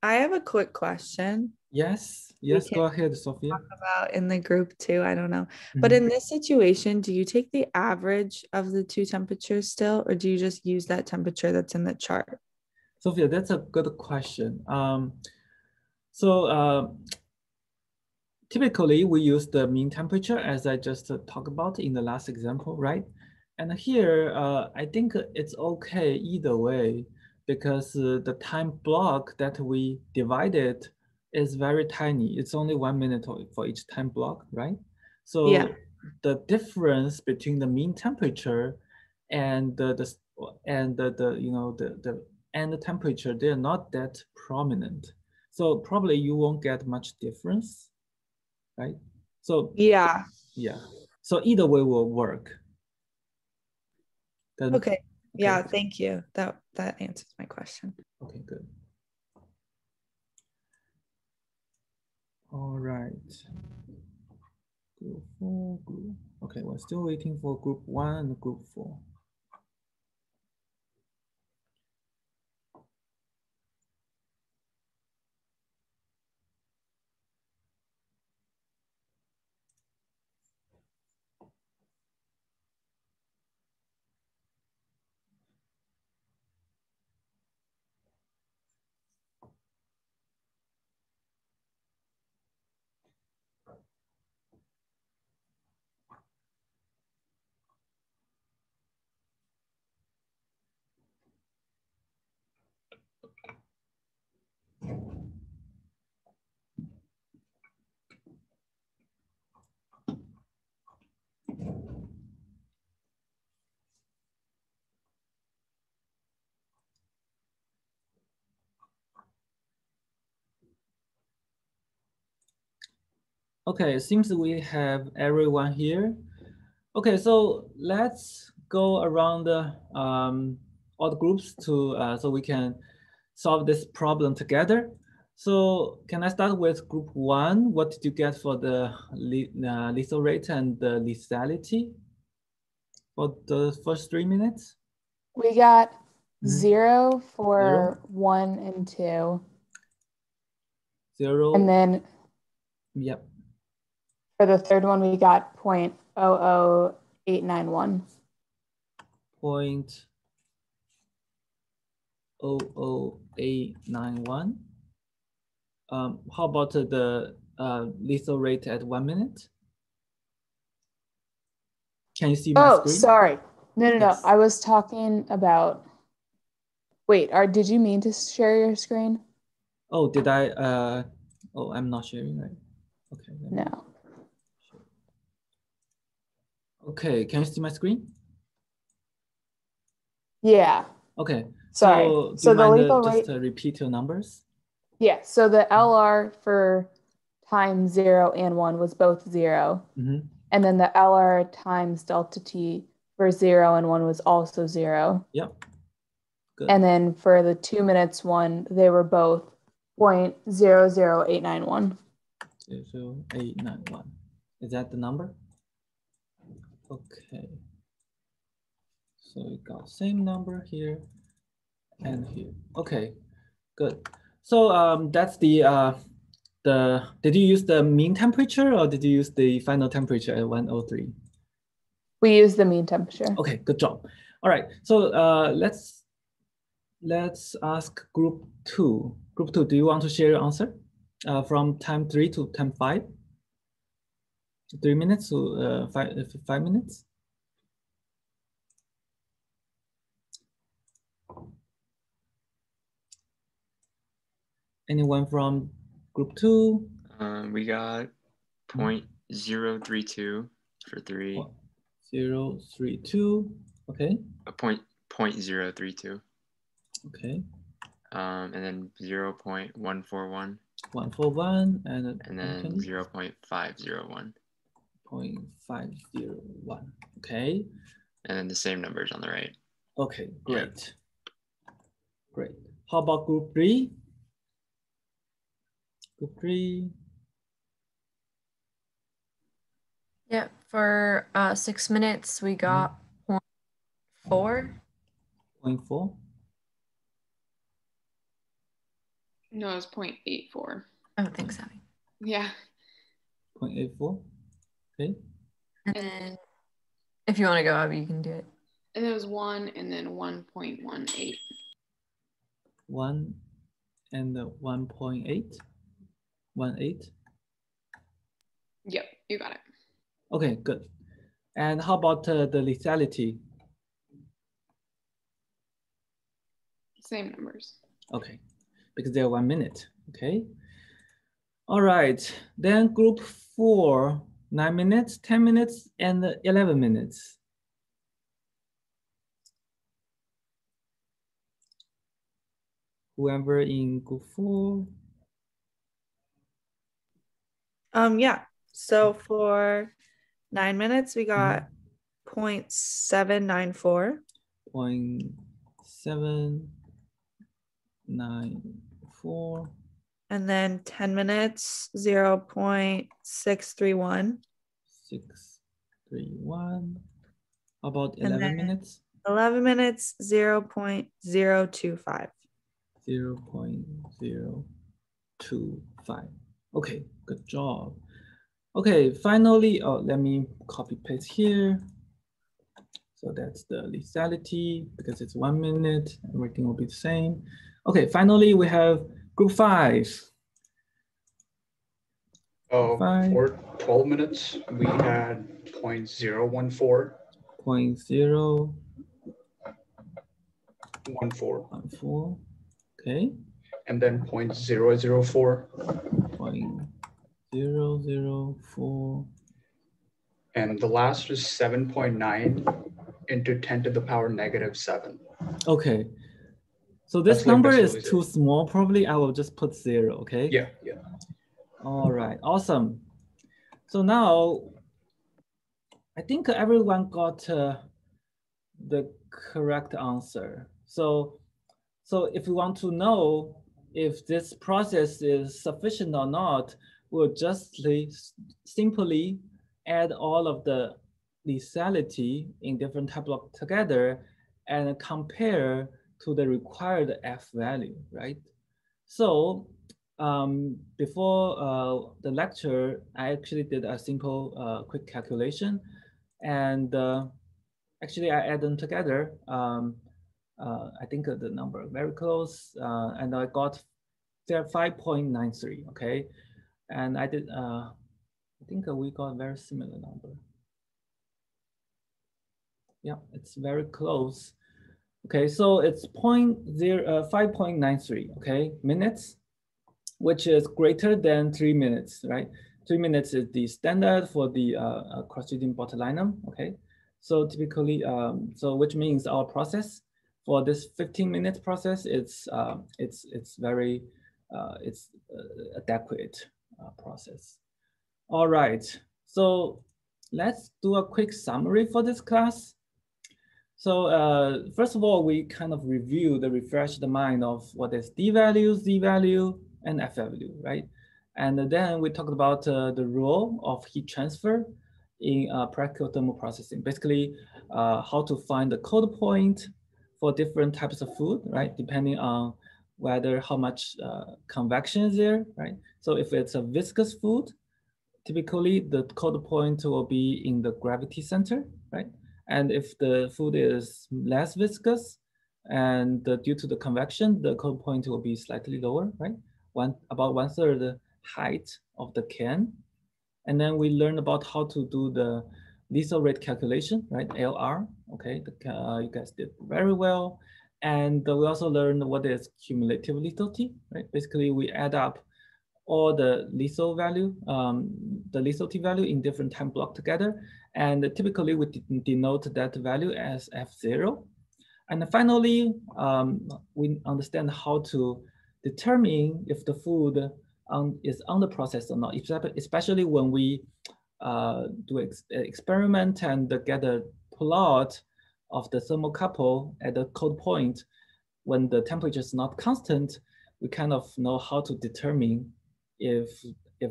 I have a quick question. Yes, go ahead, Sophia. Talk about in the group too. I don't know. But in this situation, do you take the average of the 2 temperatures still, or do you just use that temperature that's in the chart? Sophia, that's a good question. Typically, we use the mean temperature as I just talked about in the last example, right? And here, I think it's okay either way because the time block that we divided is very tiny. It's only 1 minute for each time block, right? So the difference between the mean temperature and the end temperature, they're not that prominent. So probably you won't get much difference, right? So yeah. So either way will work. Then, okay. Yeah, thank you. That answers my question. Okay, good. All right. Group 4, group. Okay, we're still waiting for group 1 and group 4. Okay, it seems we have everyone here. Okay, so let's go around all the groups to so we can solve this problem together. So can I start with group 1? What did you get for the lethal rate and the lethality for the first 3 minutes? We got 0 for 1 and 2. 0. And then yep. For the third one, we got 0.00891. 0.00891. how about the lethal rate at 1 minute? Can you see my Oh, screen? sorry. No. Yes. I was talking about. Wait, did you mean to share your screen? Oh, did I? Oh, I'm not sharing, right? Okay. No. Okay, can you see my screen? Yeah. Okay. Sorry. So do So you the mind lethal just rate. repeat your numbers? Yeah. So the LR for time 0 and 1 was both 0. Mm-hmm. And then the LR times delta T for 0 and 1 was also 0. Yep. Good. And then for the 2 minutes one, they were both 0.00891. 00891. Is that the number? Okay. So we got same number here and here. Okay, good. So that's the did you use the mean temperature or did you use the final temperature at 103? We used the mean temperature. Okay, good job. All right, so let's ask group 2. Group 2, do you want to share your answer from time 3 to time 5? 3 minutes to 5 minutes? Anyone from group 2? We got 0.032 for 3. 0.032. Okay. A 0.032. Okay. And then 0.141. 141 and then 0.501. 0.501. Okay. And then the same numbers on the right. Okay, great. Yeah. Great. How about group 3? Group 3. Yeah, for 6 minutes, we got 0.4. 0.4? No, it's 0.84. Oh, thanks, Abby. Yeah. 0.84. Okay. And then if you want to go, Abby, you can do it. And it was 1 and then 1.18. 1 and 1.8. 1.8. Yep, you got it. Okay, good. And how about the lethality? Same numbers. Okay, because they're 1 minute. Okay. All right. Then group 4, 9 minutes, 10 minutes, and 11 minutes. Whoever in group 4. Yeah. So for 9 minutes, we got 0.794. 0.794. And then 10 minutes, 0.631. 631. How about 11 minutes? 11 minutes, 0.025. 0.025. Okay, good job. Okay, finally, let me copy paste here. So that's the lethality because it's 1 minute, everything will be the same. Okay, finally we have group 5. For 12 minutes, we had 0.014. 0.014. Okay. And then 0.004. 0.004. And the last is 7.9 into 10 to the power negative 7. Okay. So this number is too small. Probably I will just put 0, okay? Yeah. All right, awesome. So now I think everyone got the correct answer. So if we want to know if this process is sufficient or not, we'll just simply add all of the lethality in different tableaux together and compare to the required F value, right? So before the lecture, I actually did a simple quick calculation, and actually I add them together. I think the number very close, and I got they're 5.93, okay? And I did, I think we got a very similar number. Yeah, it's very close. Okay, so it's 5.93, okay, minutes, which is greater than 3 minutes, right? 3 minutes is the standard for the cross-reading botulinum, okay? So typically, which means our process for this 15-minute process, it's very adequate process. All right, so let's do a quick summary for this class. So first of all, we kind of refresh the mind of what is D value, Z value, and F value, right? And then we talked about the role of heat transfer in practical thermal processing. Basically, how to find the cold point for different types of food, right? Depending on whether how much convection is there, right? So if it's a viscous food, typically the cold point will be in the gravity center, right? And if the food is less viscous and due to the convection, the cold point will be slightly lower, right? About 1/3 the height of the can. And then we learn about how to do the lethal rate calculation, right? LR, okay? You guys did very well. And we also learned what is cumulative lethality, right? Basically, we add up all the lethal value, the lethality value in different time block together. And typically we denote that value as F0. And finally, we understand how to determine if the food is under process or not, especially when we do experiment and get a plot of the thermocouple at the cold point. When the temperature is not constant, we kind of know how to determine if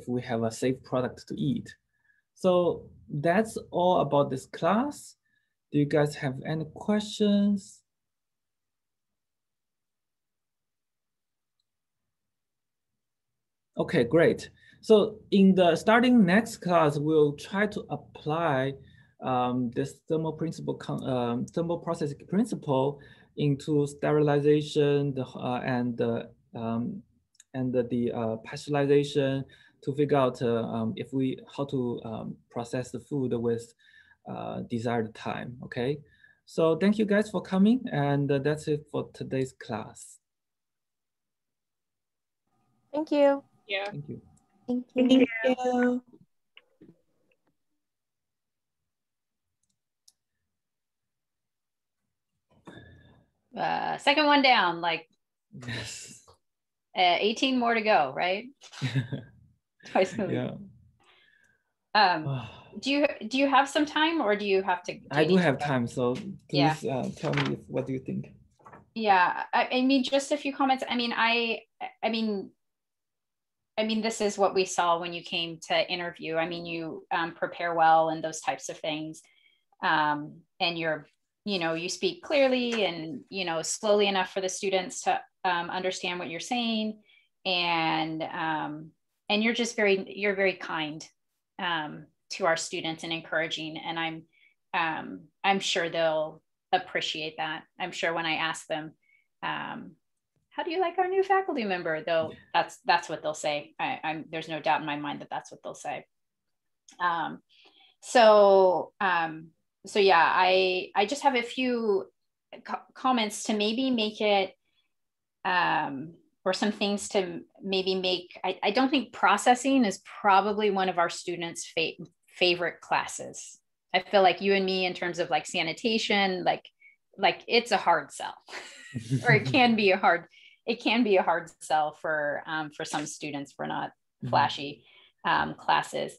we have a safe product to eat. So that's all about this class. Do you guys have any questions? Okay, great. So in the starting next class, we'll try to apply this thermal processing principle into sterilization and the pasteurization to figure out how to process the food with desired time. Okay, so thank you guys for coming, and that's it for today's class. Thank you. Yeah. Thank you. Thank you. Thank you. Second one down, like yes. 18 more to go, right? Twice a week. Yeah. Do you have some time, or do you have to? I do have time, so please tell me what do you think? Yeah, I mean, just a few comments. I mean, this is what we saw when you came to interview. I mean, you prepare well and those types of things, and you speak clearly and slowly enough for the students to understand what you're saying, and you're just very kind to our students and encouraging, and I'm sure they'll appreciate that. I'm sure when I ask them, how do you like our new faculty member, that's what they'll say. There's no doubt in my mind that that's what they'll say. So yeah, I just have a few comments to maybe make it or some things to maybe make. I don't think processing is probably one of our students' favorite classes. I feel like you and me, in terms of like sanitation, like it's a hard sell, or it can be a hard sell for some students for not flashy classes.